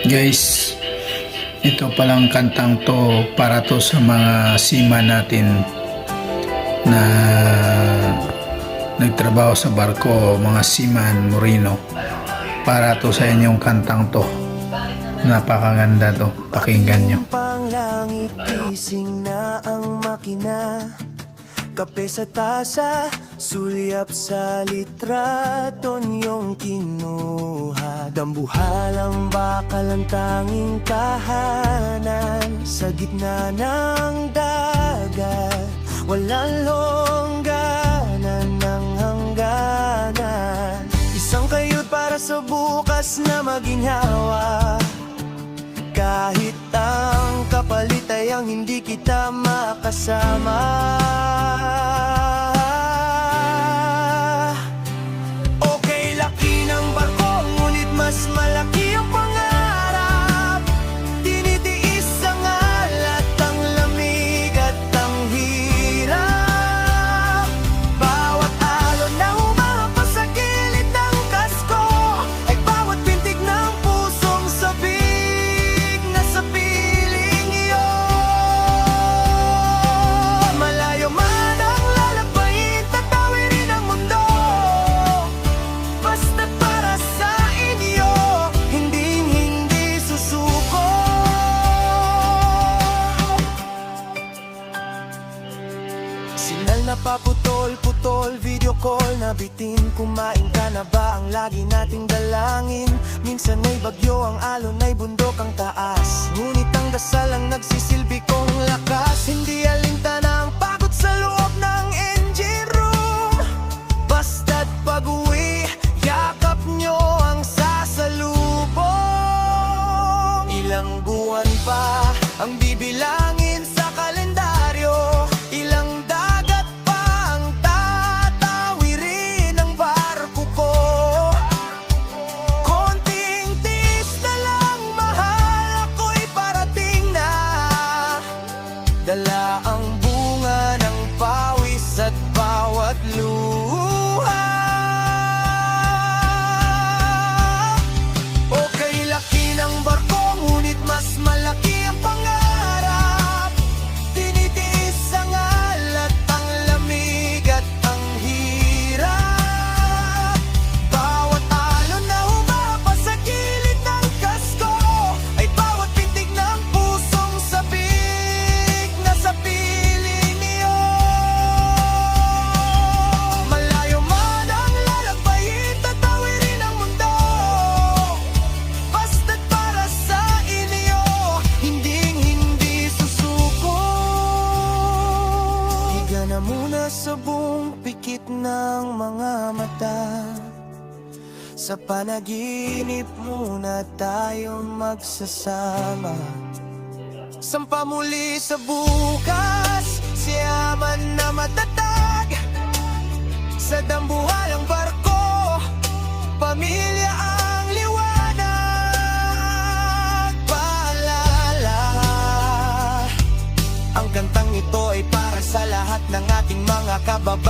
Guys, ito palang kantang to para to sa mga seaman natin na nagtrabaho sa barko, mga seaman Moreno. Para to sa inyong kantang to. Napakaganda to, pakinggan nyo. Panglangit, gising na ang makina. Kape sa tasa, sulyap sa litraton yung kinuha. Dambuhalang bakal ang tanging tahanan sa gitna ng dagat. Walang longganan ng hangganan. Isang kayod para sa bukas na maginhawa. Kahit ang kapalit ay ang hindi kita makasama. Okay, laki ng barko, ngunit mas malaki ang pangarap. Tinitiis ang alat, ang lamig at ang hirap. Bawat alon na humahapa sa gilid ng kasko ay bawat pintig ng pusong sabik na sa piling iyon. Malayo man ang lalakbayin, tatawirin ang mundo. Basta't para sa inyo, hindi susuko. Signal na paputol-putol, video call na bitin. Kumain ka na ba ang lagi nating dalangin? Minsan ay bagyo ang alon, ay bundok ang taas. Ngunit ang dasal ang nagsisilbi kong lakas. Hindi alintana ang pagod sa loob ng engine room. Basta't pag-uwi, yakap nyo ang sasalubong. Ilang buwan pa ang bibilangin sa kalendaryo. Ilang dagat pa ang tatawirin ng barko ko. Konting tiis na lang, mahal, ako'y parating na. Dala ang bunga ng pawis at bawat luha. Okay, laki ng barko, ngunit mas malaki ang pangarap. Tinitiis ang alat, ang lamig at ang hirap. Bawat alon na humahapa sa gilid ng kasko ay bawat pintig ng pusong sabik na sa piling niyo. Malayo man ang lalakbayin, tatawirin ang mundo. Basta't para sa inyo, hindi susuko. Higa na muna sa buong pikit ng mga mata. Sa panaginip muna tayo magsasama. Sampa muli sa bukas, siyaman na matatag. Sa dambuhalang barko, pamilya ang liwanag. Paalala, ang kantang ito ay para sa lahat ng ating mga kababayan.